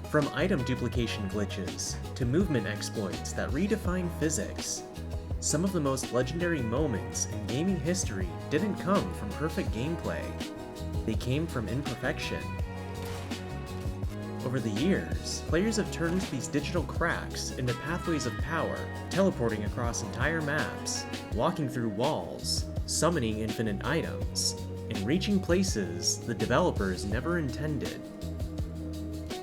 From item duplication glitches to movement exploits that redefine physics, some of the most legendary moments in gaming history didn't come from perfect gameplay. They came from imperfection. Over the years, players have turned these digital cracks into pathways of power, teleporting across entire maps, walking through walls, summoning infinite items, and reaching places the developers never intended.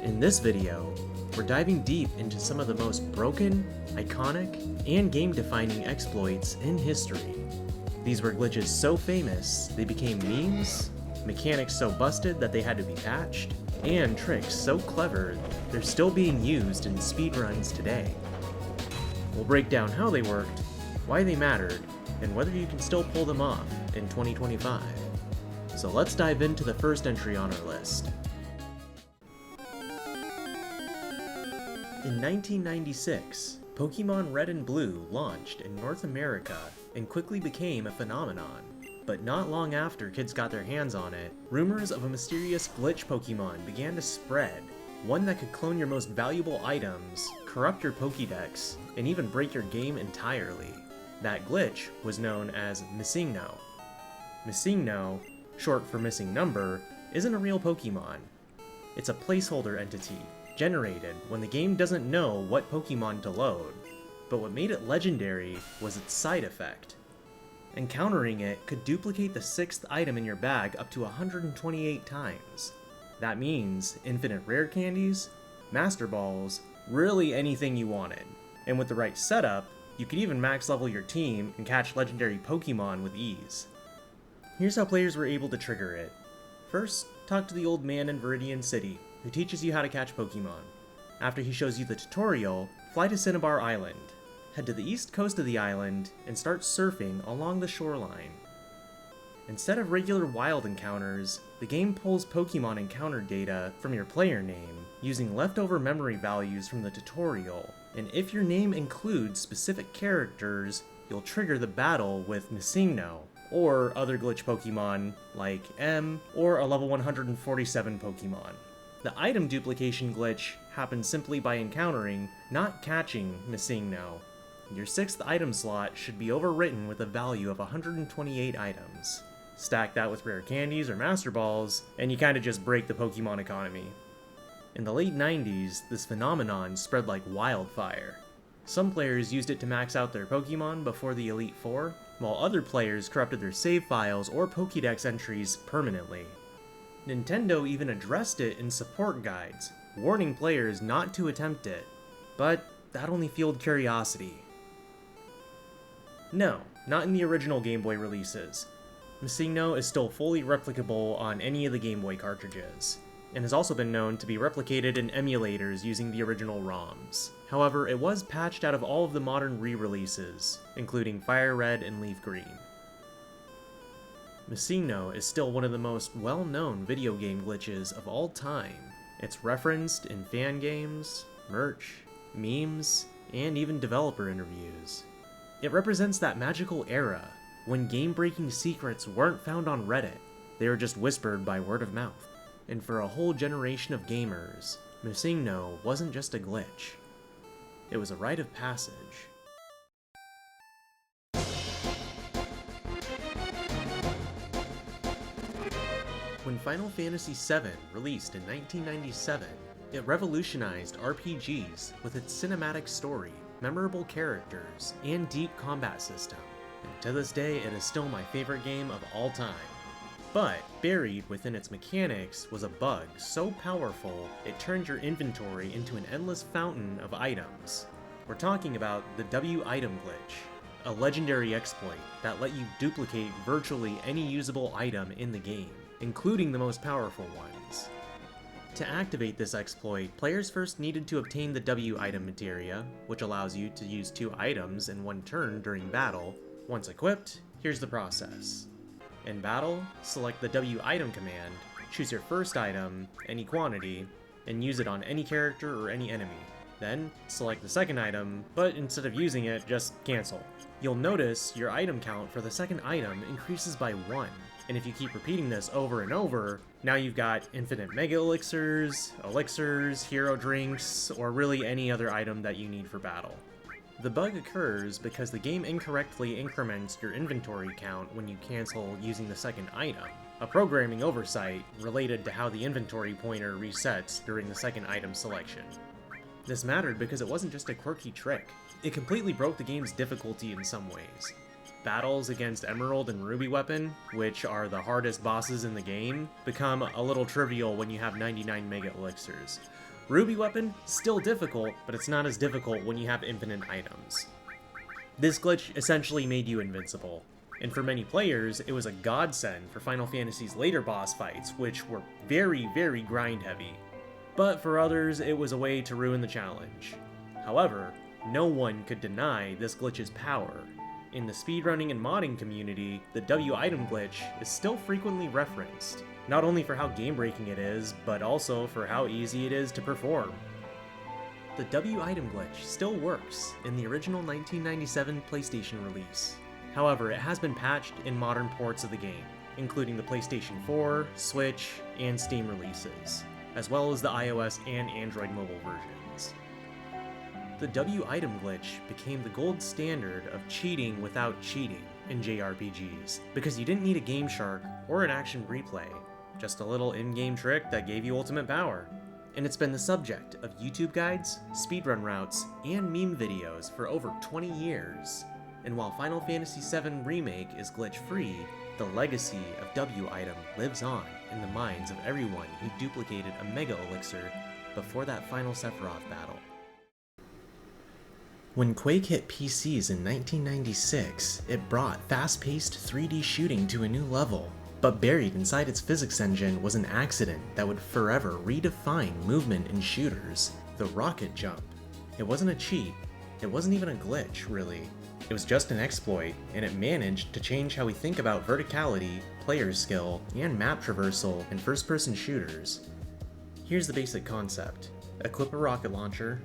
In this video, we're diving deep into some of the most broken, iconic, and game-defining exploits in history. These were glitches so famous they became memes, mechanics so busted that they had to be patched, and tricks so clever they're still being used in speedruns today. We'll break down how they worked, why they mattered, and whether you can still pull them off in 2025. So let's dive into the first entry on our list. In 1996, Pokémon Red and Blue launched in North America and quickly became a phenomenon. But not long after kids got their hands on it, rumors of a mysterious glitch Pokémon began to spread, one that could clone your most valuable items, corrupt your Pokédex, and even break your game entirely. That glitch was known as MissingNo. MissingNo, short for missing number, isn't a real Pokémon. It's a placeholder entity, generated when the game doesn't know what Pokémon to load. But what made it legendary was its side effect. Encountering it could duplicate the 6th item in your bag up to 128 times. That means infinite rare candies, master balls, really anything you wanted. And with the right setup, you could even max level your team and catch legendary Pokémon with ease. Here's how players were able to trigger it. First, talk to the old man in Viridian City, who teaches you how to catch Pokémon. After he shows you the tutorial, fly to Cinnabar Island. Head to the east coast of the island and start surfing along the shoreline. Instead of regular wild encounters, the game pulls Pokémon encounter data from your player name using leftover memory values from the tutorial, and if your name includes specific characters, you'll trigger the battle with MissingNo, or other glitch Pokémon like M, or a level 147 Pokémon. The item duplication glitch happens simply by encountering, not catching, MissingNo. Your 6th item slot should be overwritten with a value of 128 items. Stack that with rare candies or master balls, and you kinda just break the Pokemon economy. In the late 90s, this phenomenon spread like wildfire. Some players used it to max out their Pokemon before the Elite Four, while other players corrupted their save files or Pokédex entries permanently. Nintendo even addressed it in support guides, warning players not to attempt it, but that only fueled curiosity. No, not in the original Game Boy releases. MissingNo is still fully replicable on any of the Game Boy cartridges, and has also been known to be replicated in emulators using the original ROMs. However, it was patched out of all of the modern re-releases, including Fire Red and Leaf Green. MissingNo is still one of the most well-known video game glitches of all time. It's referenced in fan games, merch, memes, and even developer interviews. It represents that magical era, when game-breaking secrets weren't found on Reddit, they were just whispered by word of mouth. And for a whole generation of gamers, MissingNo wasn't just a glitch. It was a rite of passage. When Final Fantasy VII released in 1997, it revolutionized RPGs with its cinematic story, memorable characters, and deep combat system. And to this day, it is still my favorite game of all time. But buried within its mechanics was a bug so powerful it turned your inventory into an endless fountain of items. We're talking about the W item glitch, a legendary exploit that let you duplicate virtually any usable item in the game, including the most powerful ones. To activate this exploit, players first needed to obtain the W item materia, which allows you to use 2 items in one turn during battle. Once equipped, here's the process. In battle, select the W item command, choose your first item, any quantity, and use it on any character or any enemy. Then, select the second item, but instead of using it, just cancel. You'll notice your item count for the second item increases by 1, and if you keep repeating this over and over, Now you've got infinite mega elixirs, hero drinks, or really any other item that you need for battle. The bug occurs because the game incorrectly increments your inventory count when you cancel using the second item, a programming oversight related to how the inventory pointer resets during the second item selection. This mattered because it wasn't just a quirky trick, it completely broke the game's difficulty in some ways. Battles against Emerald and Ruby Weapon, which are the hardest bosses in the game, become a little trivial when you have 99 mega elixirs. Ruby Weapon, still difficult, but it's not as difficult when you have infinite items. This glitch essentially made you invincible, and for many players, it was a godsend for Final Fantasy's later boss fights, which were very, very grind heavy. But for others, it was a way to ruin the challenge. However, no one could deny this glitch's power. In the speedrunning and modding community, the W item glitch is still frequently referenced, not only for how game-breaking it is, but also for how easy it is to perform. The W item glitch still works in the original 1997 PlayStation release. However, it has been patched in modern ports of the game, including the PlayStation 4, Switch, and Steam releases, as well as the iOS and Android mobile versions. The W item glitch became the gold standard of cheating without cheating in JRPGs, because you didn't need a Game Shark or an action replay, just a little in-game trick that gave you ultimate power. And it's been the subject of YouTube guides, speedrun routes, and meme videos for over 20 years. And while Final Fantasy VII Remake is glitch-free, the legacy of W item lives on in the minds of everyone who duplicated a Mega Elixir before that final Sephiroth battle. When Quake hit PCs in 1996, it brought fast-paced 3D shooting to a new level, but buried inside its physics engine was an accident that would forever redefine movement in shooters: the rocket jump. It wasn't a cheat, it wasn't even a glitch, really. It was just an exploit, and it managed to change how we think about verticality, player skill, and map traversal in first-person shooters. Here's the basic concept. Equip a rocket launcher,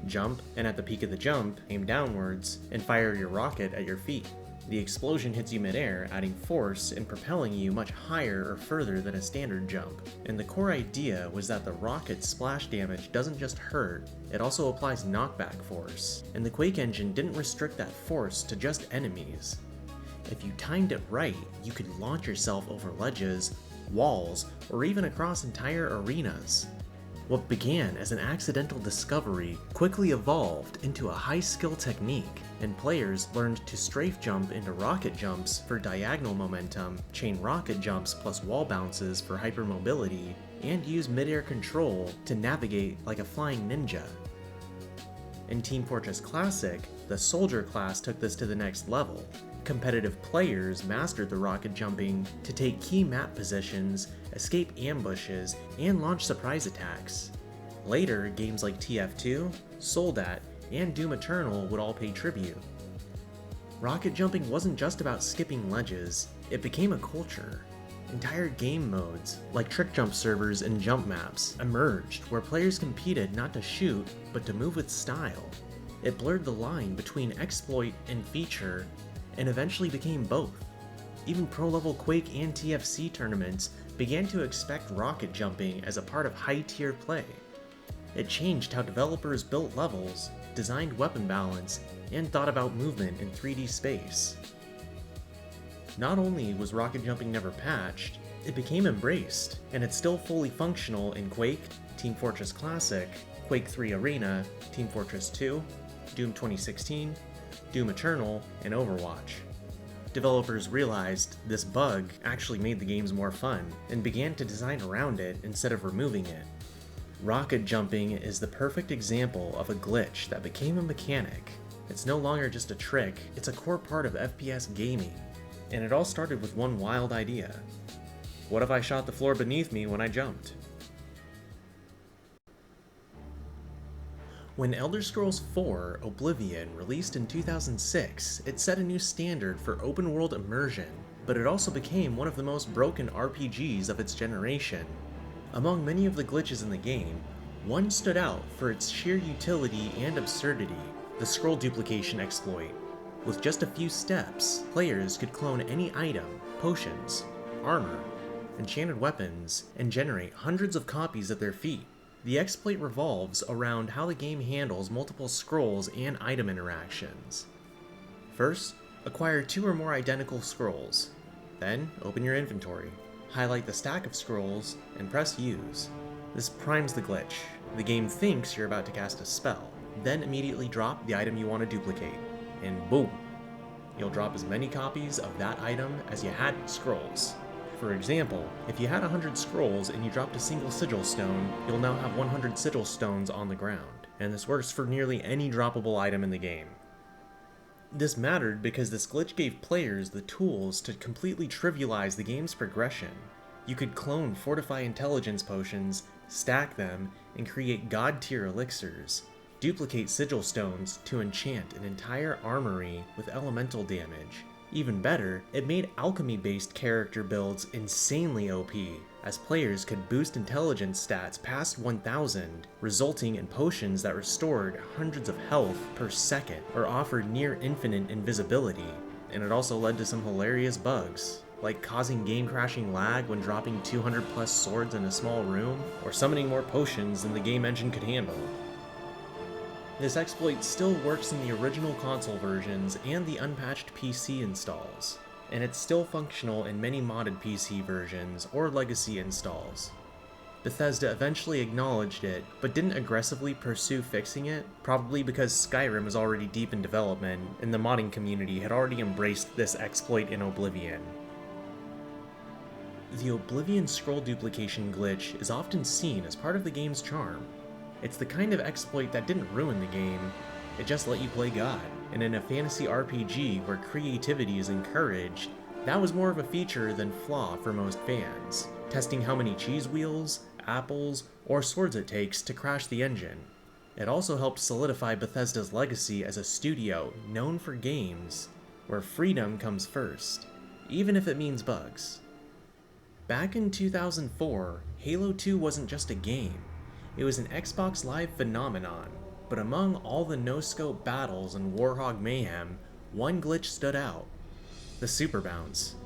jump, and at the peak of the jump, aim downwards, and fire your rocket at your feet. The explosion hits you midair, adding force and propelling you much higher or further than a standard jump. And the core idea was that the rocket's splash damage doesn't just hurt, it also applies knockback force. And the Quake engine didn't restrict that force to just enemies. If you timed it right, you could launch yourself over ledges, walls, or even across entire arenas. What began as an accidental discovery quickly evolved into a high-skill technique, and players learned to strafe jump into rocket jumps for diagonal momentum, chain rocket jumps plus wall bounces for hypermobility, and use mid-air control to navigate like a flying ninja. In Team Fortress Classic, the Soldier class took this to the next level. Competitive players mastered the rocket jumping to take key map positions, escape ambushes, and launch surprise attacks. Later, games like TF2, Soldat, and Doom Eternal would all pay tribute. Rocket jumping wasn't just about skipping ledges, it became a culture. Entire game modes, like trick jump servers and jump maps, emerged where players competed not to shoot, but to move with style. It blurred the line between exploit and feature, and eventually became both. Even pro-level Quake and TFC tournaments began to expect rocket jumping as a part of high-tier play. It changed how developers built levels, designed weapon balance, and thought about movement in 3D space. Not only was rocket jumping never patched, it became embraced, and it's still fully functional in Quake, Team Fortress Classic, Quake 3 Arena, Team Fortress 2, Doom 2016, Doom Eternal, and Overwatch. Developers realized this bug actually made the games more fun, and began to design around it instead of removing it. Rocket jumping is the perfect example of a glitch that became a mechanic. It's no longer just a trick, it's a core part of FPS gaming. And it all started with one wild idea. What if I shot the floor beneath me when I jumped? When Elder Scrolls IV: Oblivion released in 2006, it set a new standard for open-world immersion, but it also became one of the most broken RPGs of its generation. Among many of the glitches in the game, one stood out for its sheer utility and absurdity: the scroll duplication exploit. With just a few steps, players could clone any item, potions, armor, enchanted weapons, and generate hundreds of copies at their feet. The exploit revolves around how the game handles multiple scrolls and item interactions. First, acquire 2 or more identical scrolls. Then, open your inventory, highlight the stack of scrolls, and press Use. This primes the glitch. The game thinks you're about to cast a spell, then immediately drop the item you want to duplicate, and boom! You'll drop as many copies of that item as you had scrolls. For example, if you had 100 scrolls and you dropped a single sigil stone, you'll now have 100 sigil stones on the ground, and this works for nearly any droppable item in the game. This mattered because this glitch gave players the tools to completely trivialize the game's progression. You could clone Fortify Intelligence potions, stack them, and create god-tier elixirs, duplicate sigil stones to enchant an entire armory with elemental damage. Even better, it made alchemy-based character builds insanely OP, as players could boost intelligence stats past 1000, resulting in potions that restored hundreds of health per second or offered near infinite invisibility. And it also led to some hilarious bugs, like causing game-crashing lag when dropping 200 plus swords in a small room, or summoning more potions than the game engine could handle. This exploit still works in the original console versions and the unpatched PC installs, and it's still functional in many modded PC versions or legacy installs. Bethesda eventually acknowledged it, but didn't aggressively pursue fixing it, probably because Skyrim was already deep in development and the modding community had already embraced this exploit in Oblivion. The Oblivion scroll duplication glitch is often seen as part of the game's charm. It's the kind of exploit that didn't ruin the game, it just let you play God. And in a fantasy RPG where creativity is encouraged, that was more of a feature than flaw for most fans, testing how many cheese wheels, apples, or swords it takes to crash the engine. It also helped solidify Bethesda's legacy as a studio known for games where freedom comes first, even if it means bugs. Back in 2004, Halo 2 wasn't just a game. It was an Xbox Live phenomenon, but among all the no-scope battles and Warhog mayhem, one glitch stood out: the super bounce.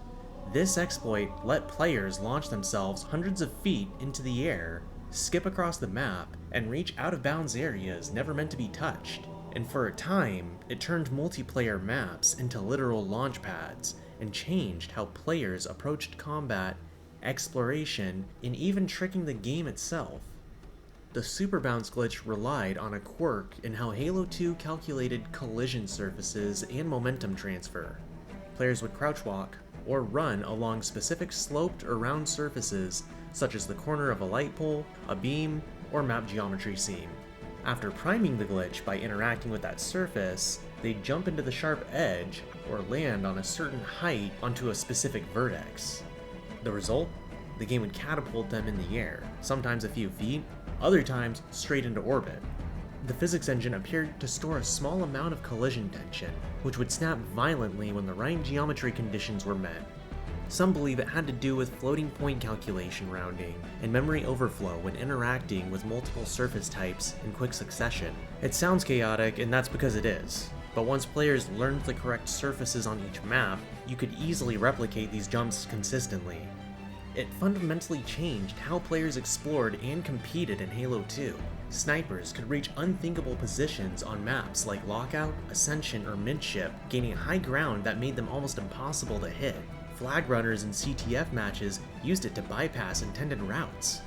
This exploit let players launch themselves hundreds of feet into the air, skip across the map, and reach out-of-bounds areas never meant to be touched. And for a time, it turned multiplayer maps into literal launch pads, and changed how players approached combat, exploration, and even tricking the game itself. The super bounce glitch relied on a quirk in how Halo 2 calculated collision surfaces and momentum transfer. Players would crouch walk or run along specific sloped or round surfaces, such as the corner of a light pole, a beam, or map geometry seam. After priming the glitch by interacting with that surface, they'd jump into the sharp edge or land on a certain height onto a specific vertex. The result? The game would catapult them in the air, sometimes a few feet, other times straight into orbit. The physics engine appeared to store a small amount of collision tension, which would snap violently when the right geometry conditions were met. Some believe it had to do with floating point calculation rounding and memory overflow when interacting with multiple surface types in quick succession. It sounds chaotic, and that's because it is. But once players learned the correct surfaces on each map, you could easily replicate these jumps consistently. It fundamentally changed how players explored and competed in Halo 2. Snipers could reach unthinkable positions on maps like Lockout, Ascension, or Midship, gaining high ground that made them almost impossible to hit. Flag runners in CTF matches used it to bypass intended routes.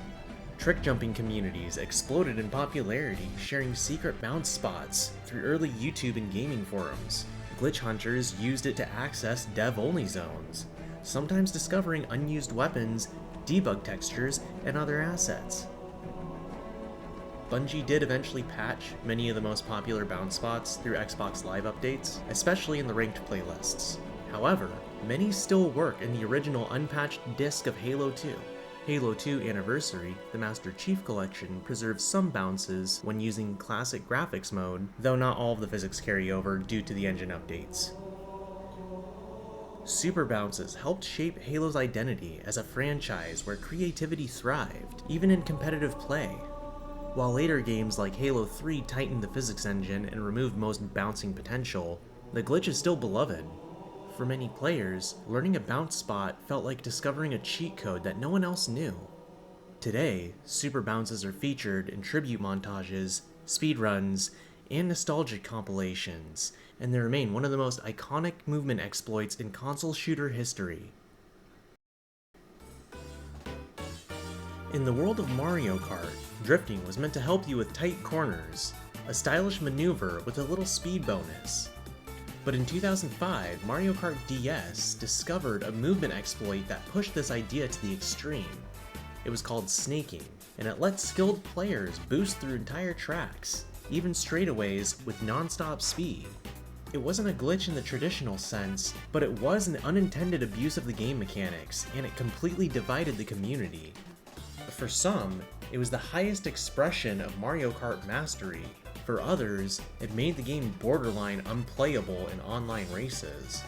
Trick jumping communities exploded in popularity, sharing secret bounce spots through early YouTube and gaming forums. Glitch hunters used it to access dev-only zones, sometimes discovering unused weapons, debug textures, and other assets. Bungie did eventually patch many of the most popular bounce spots through Xbox Live updates, especially in the ranked playlists. However, many still work in the original unpatched disc of Halo 2. Halo 2 Anniversary, the Master Chief Collection, preserves some bounces when using classic graphics mode, though not all of the physics carry over due to the engine updates. Super bounces helped shape Halo's identity as a franchise where creativity thrived, even in competitive play. While later games like Halo 3 tightened the physics engine and removed most bouncing potential, the glitch is still beloved. For many players, learning a bounce spot felt like discovering a cheat code that no one else knew. Today, super bounces are featured in tribute montages, speedruns, and nostalgic compilations, and they remain one of the most iconic movement exploits in console shooter history. In the world of Mario Kart, drifting was meant to help you with tight corners, a stylish maneuver with a little speed bonus. But in 2005, Mario Kart DS discovered a movement exploit that pushed this idea to the extreme. It was called snaking, and it let skilled players boost through entire tracks, even straightaways with non-stop speed. It wasn't a glitch in the traditional sense, but it was an unintended abuse of the game mechanics, and it completely divided the community. For some, it was the highest expression of Mario Kart mastery. For others, it made the game borderline unplayable in online races.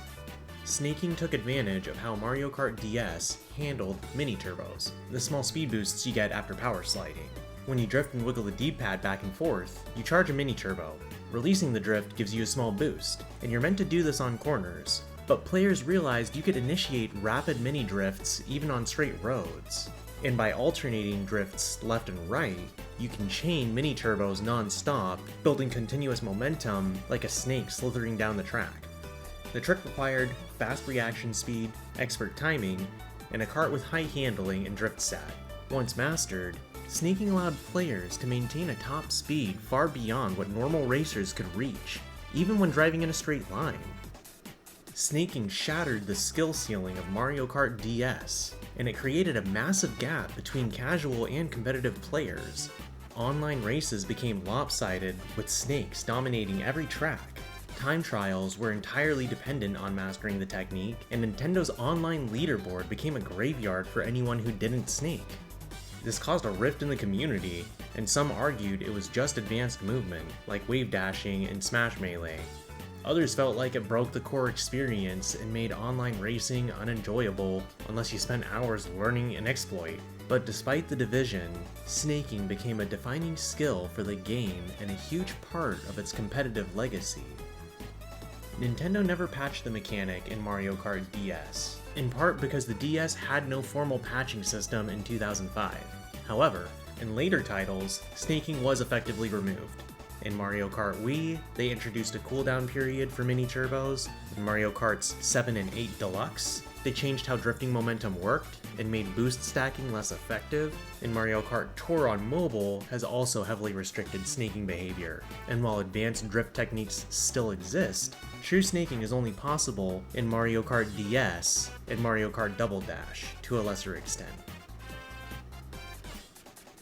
Snaking took advantage of how Mario Kart DS handled mini-turbos, the small speed boosts you get after power sliding. When you drift and wiggle the D-pad back and forth, you charge a mini-turbo. Releasing the drift gives you a small boost, and you're meant to do this on corners. But players realized you could initiate rapid mini-drifts even on straight roads. And by alternating drifts left and right, you can chain mini-turbos non-stop, building continuous momentum like a snake slithering down the track. The trick required fast reaction speed, expert timing, and a kart with high handling and drift stat. Once mastered, snaking allowed players to maintain a top speed far beyond what normal racers could reach, even when driving in a straight line. Snaking shattered the skill ceiling of Mario Kart DS, and it created a massive gap between casual and competitive players. Online races became lopsided, with snakes dominating every track. Time trials were entirely dependent on mastering the technique, and Nintendo's online leaderboard became a graveyard for anyone who didn't snake. This caused a rift in the community, and some argued it was just advanced movement, like wave dashing and Smash Melee. Others felt like it broke the core experience and made online racing unenjoyable unless you spent hours learning an exploit. But despite the division, snaking became a defining skill for the game and a huge part of its competitive legacy. Nintendo never patched the mechanic in Mario Kart DS, in part because the DS had no formal patching system in 2005. However, in later titles, snaking was effectively removed. In Mario Kart Wii, they introduced a cooldown period for mini-turbos. In Mario Karts 7 and 8 Deluxe, they changed how drifting momentum worked and made boost stacking less effective. And Mario Kart Tour on mobile has also heavily restricted snaking behavior. And while advanced drift techniques still exist, true snaking is only possible in Mario Kart DS and Mario Kart Double Dash to a lesser extent.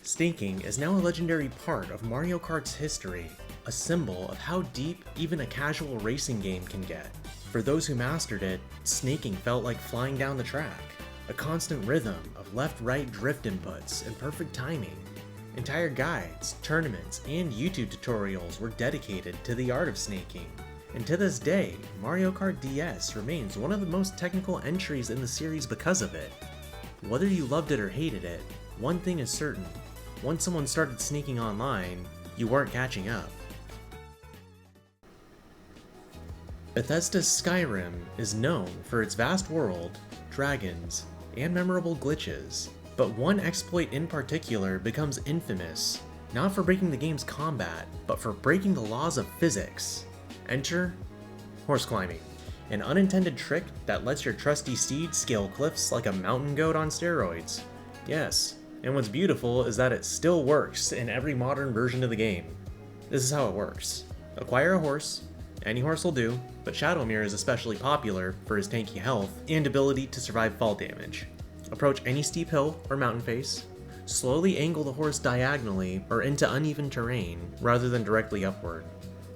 Snaking is now a legendary part of Mario Kart's history, a symbol of how deep even a casual racing game can get. For those who mastered it, snaking felt like flying down the track, a constant rhythm of left-right drift inputs and perfect timing. Entire guides, tournaments, and YouTube tutorials were dedicated to the art of snaking. And to this day, Mario Kart DS remains one of the most technical entries in the series because of it. Whether you loved it or hated it, one thing is certain. Once someone started sneaking online, you weren't catching up. Bethesda's Skyrim is known for its vast world, dragons, and memorable glitches, but one exploit in particular becomes infamous, not for breaking the game's combat, but for breaking the laws of physics. Enter horse climbing, an unintended trick that lets your trusty steed scale cliffs like a mountain goat on steroids. Yes. And what's beautiful is that it still works in every modern version of the game. This is how it works. Acquire a horse, any horse will do, but Shadowmere is especially popular for his tanky health and ability to survive fall damage. Approach any steep hill or mountain face, slowly angle the horse diagonally or into uneven terrain rather than directly upward.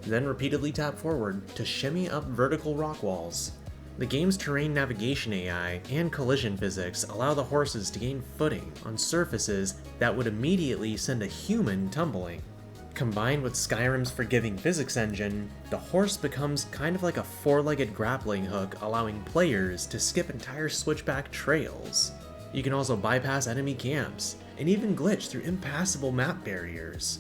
Then repeatedly tap forward to shimmy up vertical rock walls. The game's terrain navigation AI and collision physics allow the horses to gain footing on surfaces that would immediately send a human tumbling. Combined with Skyrim's forgiving physics engine, the horse becomes kind of like a four-legged grappling hook, allowing players to skip entire switchback trails. You can also bypass enemy camps, and even glitch through impassable map barriers.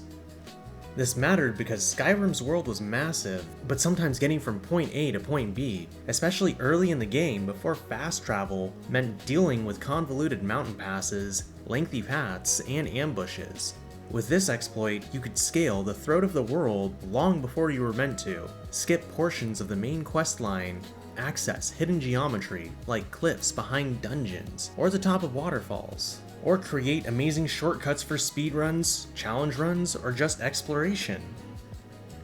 This mattered because Skyrim's world was massive, but sometimes getting from point A to point B, especially early in the game before fast travel, meant dealing with convoluted mountain passes, lengthy paths, and ambushes. With this exploit, you could scale the throat of the world long before you were meant to, skip portions of the main quest line, access hidden geometry like cliffs behind dungeons or the top of waterfalls, or create amazing shortcuts for speedruns, challenge runs, or just exploration.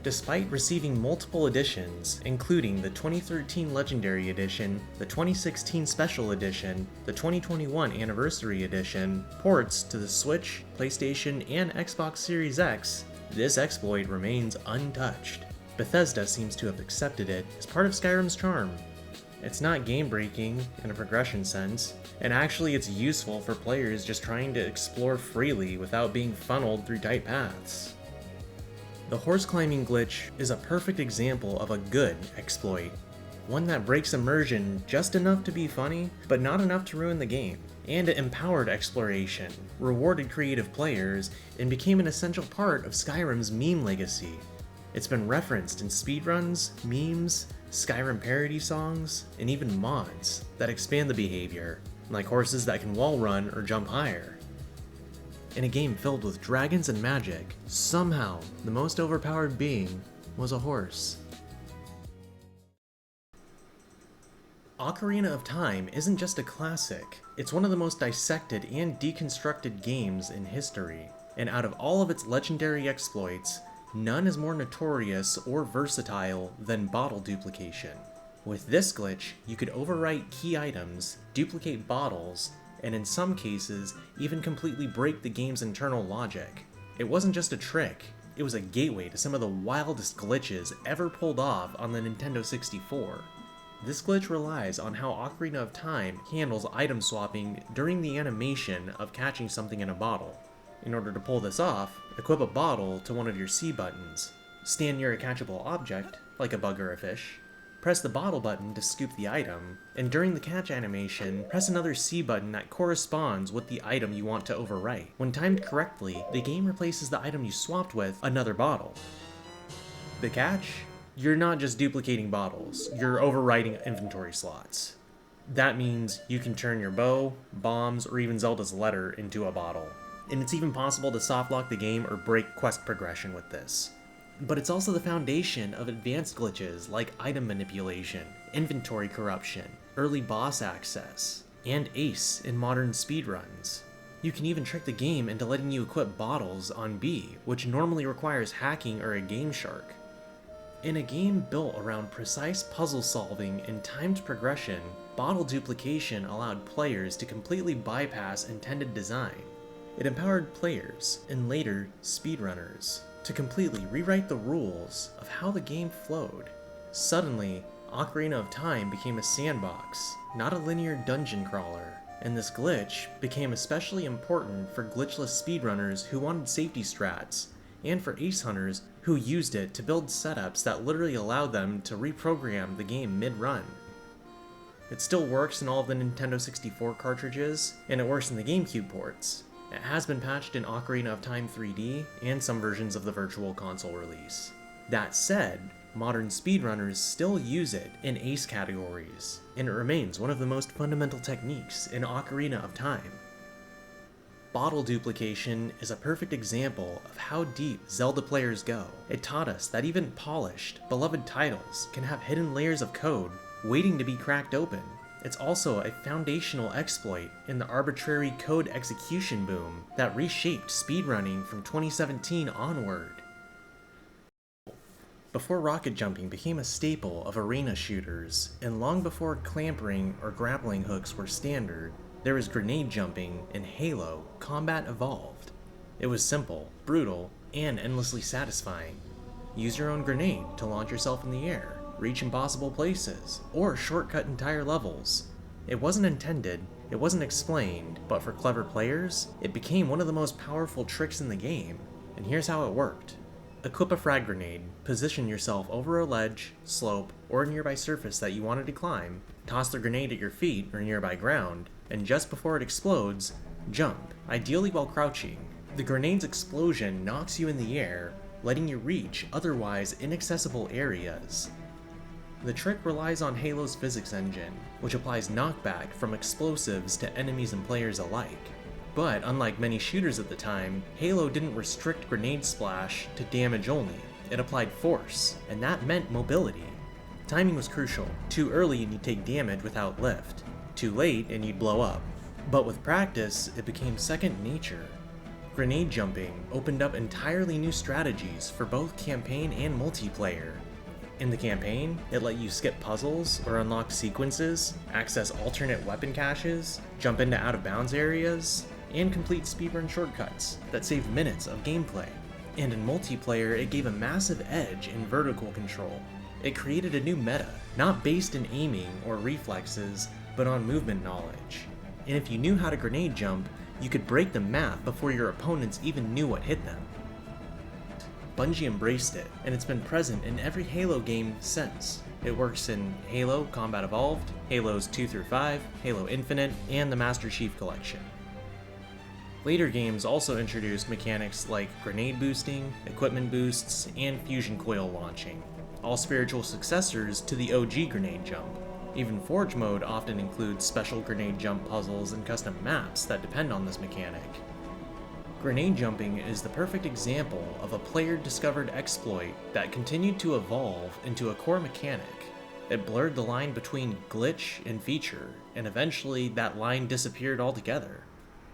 Despite receiving multiple editions, including the 2013 Legendary Edition, the 2016 Special Edition, the 2021 Anniversary Edition, ports to the Switch, PlayStation, and Xbox Series X, this exploit remains untouched. Bethesda seems to have accepted it as part of Skyrim's charm. It's not game-breaking in a progression sense, and actually it's useful for players just trying to explore freely without being funneled through tight paths. The horse climbing glitch is a perfect example of a good exploit, one that breaks immersion just enough to be funny, but not enough to ruin the game, and it empowered exploration, rewarded creative players, and became an essential part of Skyrim's meme legacy. It's been referenced in speedruns, memes, Skyrim parody songs, and even mods that expand the behavior, like horses that can wall run or jump higher. In a game filled with dragons and magic, somehow the most overpowered being was a horse. Ocarina of Time isn't just a classic, it's one of the most dissected and deconstructed games in history, and out of all of its legendary exploits, none is more notorious or versatile than bottle duplication. With this glitch, you could overwrite key items, duplicate bottles, and in some cases, even completely break the game's internal logic. It wasn't just a trick, it was a gateway to some of the wildest glitches ever pulled off on the Nintendo 64. This glitch relies on how Ocarina of Time handles item swapping during the animation of catching something in a bottle. In order to pull this off, equip a bottle to one of your C buttons. Stand near a catchable object, like a bug or a fish. Press the bottle button to scoop the item, and during the catch animation, press another C button that corresponds with the item you want to overwrite. When timed correctly, the game replaces the item you swapped with another bottle. The catch? You're not just duplicating bottles, you're overwriting inventory slots. That means you can turn your bow, bombs, or even Zelda's letter into a bottle. And it's even possible to softlock the game or break quest progression with this. But it's also the foundation of advanced glitches like item manipulation, inventory corruption, early boss access, and Ace in modern speedruns. You can even trick the game into letting you equip bottles on B, which normally requires hacking or a game shark. In a game built around precise puzzle solving and timed progression, bottle duplication allowed players to completely bypass intended design. It empowered players, and later speedrunners, to completely rewrite the rules of how the game flowed. Suddenly, Ocarina of Time became a sandbox, not a linear dungeon crawler, and this glitch became especially important for glitchless speedrunners who wanted safety strats, and for ace hunters who used it to build setups that literally allowed them to reprogram the game mid-run. It still works in all of the Nintendo 64 cartridges, and it works in the GameCube ports. It has been patched in Ocarina of Time 3D and some versions of the Virtual Console release. That said, modern speedrunners still use it in ace categories, and it remains one of the most fundamental techniques in Ocarina of Time. Bottle duplication is a perfect example of how deep Zelda players go. It taught us that even polished, beloved titles can have hidden layers of code waiting to be cracked open. It's also a foundational exploit in the arbitrary code execution boom that reshaped speedrunning from 2017 onward. Before rocket jumping became a staple of arena shooters, and long before clampering or grappling hooks were standard, there was grenade jumping in Halo Combat Evolved. It was simple, brutal, and endlessly satisfying. Use your own grenade to launch yourself in the air, reach impossible places, or shortcut entire levels. It wasn't intended, it wasn't explained, but for clever players, it became one of the most powerful tricks in the game, and here's how it worked. Equip a frag grenade, position yourself over a ledge, slope, or a nearby surface that you wanted to climb, toss the grenade at your feet or nearby ground, and just before it explodes, jump, ideally while crouching. The grenade's explosion knocks you in the air, letting you reach otherwise inaccessible areas. The trick relies on Halo's physics engine, which applies knockback from explosives to enemies and players alike. But unlike many shooters at the time, Halo didn't restrict grenade splash to damage only. It applied force, and that meant mobility. Timing was crucial. Too early and you'd take damage without lift. Too late and you'd blow up. But with practice, it became second nature. Grenade jumping opened up entirely new strategies for both campaign and multiplayer. In the campaign, it let you skip puzzles or unlock sequences, access alternate weapon caches, jump into out-of-bounds areas, and complete speedrun shortcuts that saved minutes of gameplay. And in multiplayer, it gave a massive edge in vertical control. It created a new meta, not based in aiming or reflexes, but on movement knowledge. And if you knew how to grenade jump, you could break the map before your opponents even knew what hit them. Bungie embraced it, and it's been present in every Halo game since. It works in Halo Combat Evolved, Halos 2 through 5, Halo Infinite, and the Master Chief Collection. Later games also introduced mechanics like grenade boosting, equipment boosts, and fusion coil launching, all spiritual successors to the OG grenade jump. Even Forge mode often includes special grenade jump puzzles and custom maps that depend on this mechanic. Grenade jumping is the perfect example of a player-discovered exploit that continued to evolve into a core mechanic. It blurred the line between glitch and feature, and eventually that line disappeared altogether.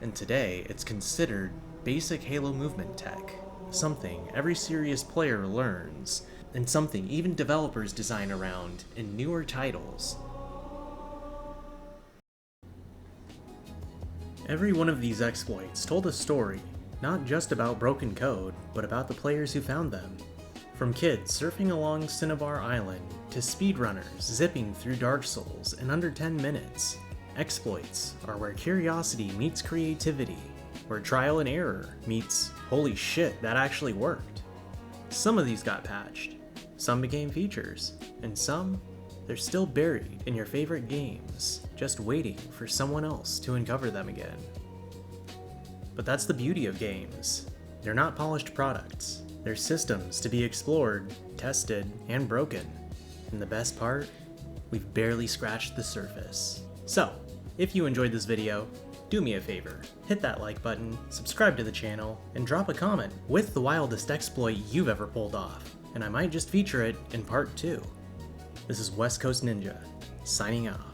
And today, it's considered basic Halo movement tech, something every serious player learns, and something even developers design around in newer titles. Every one of these exploits told a story, not just about broken code, but about the players who found them. From kids surfing along Cinnabar Island, to speedrunners zipping through Dark Souls in under 10 minutes, exploits are where curiosity meets creativity, where trial and error meets, holy shit, that actually worked. Some of these got patched, some became features, and some, they're still buried in your favorite games, just waiting for someone else to uncover them again. But that's the beauty of games. They're not polished products. They're systems to be explored, tested, and broken. And the best part? We've barely scratched the surface. So, if you enjoyed this video, do me a favor, hit that like button, subscribe to the channel, and drop a comment with the wildest exploit you've ever pulled off, and I might just feature it in part 2. This is West Coast Ninja, signing off.